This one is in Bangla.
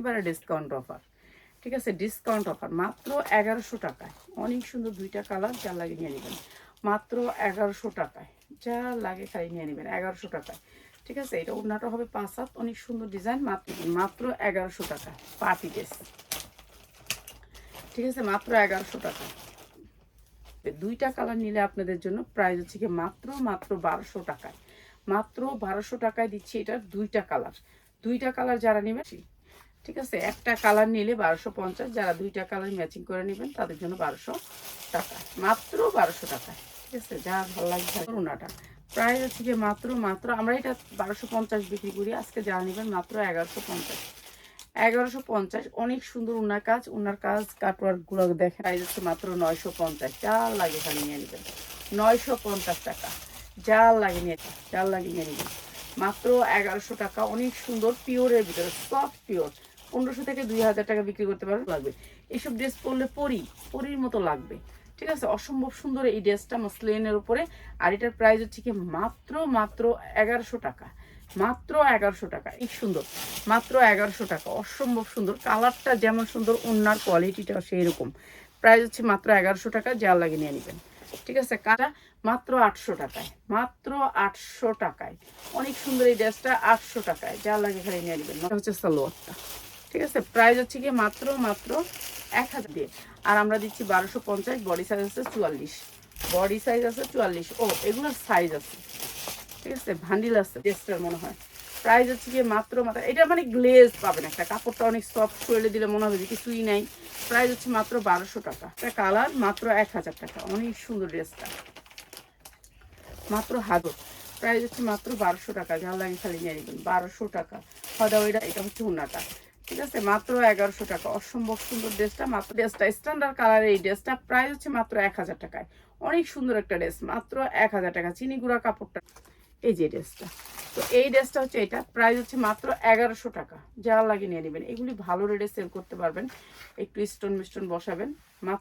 একেবারে ডিসকাউন্ট অফার, ঠিক আছে, ডিসকাউন্ট অফার মাত্র 1100 টাকায়। অনেক সুন্দর দুইটা কালার, যা লাগে নিয়ে নেবেন মাত্র 1100 টাকায়। যা লাগে খালি নিয়ে নেবেন 1100 টাকায়, ঠিক আছে। এটা ওড়নাটা হবে 5 হাত, অনেক সুন্দর ডিজাইন, মাত্র 1100 টাকা পার্টি ড্রেস, ঠিক আছে, মাত্র 1100 টাকা। দুইটা কালার নিলে আপনাদের জন্য প্রাইস হচ্ছে কি মাত্র 1200 টাকায়, মাত্র 1200 টাকায় দিচ্ছি এটা দুইটা কালার যারা নেবেন, ঠিক আছে। একটা কালার নিলে 1250, যারা দুইটা কালার ম্যাচিং করে নেবেন তাদের জন্য 1200 টাকা, মাত্র 1200 টাকা, ঠিক আছে। যা ভালো লাগছে ওনাটা প্রাইস হচ্ছে কি মাত্র আমরা এটা 1250 বিক্রি করি, আজকে যারা নেবেন মাত্র 1150। অনেক সুন্দর ওনার কাজ কাটওয়ার্ক গুলো দেখেন। প্রাইস হচ্ছে মাত্র 950, যা লাগে খালি নিয়ে নেবেন 950 টাকা, যা লাগে নিয়ে নেবেন মাত্র 1100 টাকা। অনেক সুন্দর পিওরের ভিতরে, সফট পিওর, 1500 থেকে 2000 টাকা বিক্রি করতে পারবেন। লাগবে এইসব ড্রেস পরলে পরির মতো লাগবে, ঠিক আছে। অসম্ভব সুন্দর এই ড্রেসটা মসলিনের উপরে, আর এটার প্রাইস হচ্ছে কি মাত্র 1100 টাকা, মাত্র 1100 টাকা। এই সুন্দর, মাত্র 1100 টাকা, অসম্ভব সুন্দর, কালারটা যেমন সুন্দর ওনার কোয়ালিটিটা সেই রকম। প্রাইস হচ্ছে মাত্র 1100 টাকা, যা লাগে নিয়ে নেবেন, ঠিক আছে। কাটা মাত্র 800 টাকায়, মাত্র 800 টাকায়। অনেক সুন্দর এই ড্রেসটা 800 টাকায়, যা লাগে খালি নিয়ে নেবেন। হচ্ছে সালোয়ারটা, ঠিক আছে। প্রাইস হচ্ছে কি মাত্র 1000 দিয়ে, আর আমরা দিচ্ছি 1250। বডি সাইজ আছে 44, বডি সাইজ আছে 44। ও এগুলোর সাইজ আছে, ঠিক আছে, ভান্ডিল আছে ড্রেসটার মনে হয়। প্রাইস হচ্ছে কি মাত্র এটা মানে গ্লেজ পাবেন, একটা কাপড়টা অনেক সফট, শরীরে দিলে মনে হবে যে কিছুই নাই। প্রাইস হচ্ছে মাত্র 1200 টাকা, একটা কালার মাত্র 1000 টাকা। অনেক সুন্দর ড্রেসটা, মাত্র হাজার। প্রাইস হচ্ছে মাত্র 1200 টাকা, যা লাগে খালি নিয়ে নেবেন 1200 টাকা। এটা হচ্ছে ওনাটা, ঠিক আছে, মাত্র 1100 টাকা। অসম্ভব সুন্দর ড্রেসটা, মাত্র ড্রেসটা স্ট্যান্ডার্ড কালারের এই ড্রেসটা প্রাইস হচ্ছে মাত্র 1000 টাকায়। অনেক সুন্দর একটা ড্রেস, মাত্র 1000 টাকা। চিনি গুঁড়া কাপড়টা, এই যে ড্রেসটা, তো এই ড্রেসটা হচ্ছে, এটা প্রাইস হচ্ছে মাত্র 1100 টাকা, যা লাগে নিয়ে নেবেন। এগুলি ভালো রেটে সেল করতে পারবেন, একটু স্টোন মিস্টোন বসাবেন। মাত্র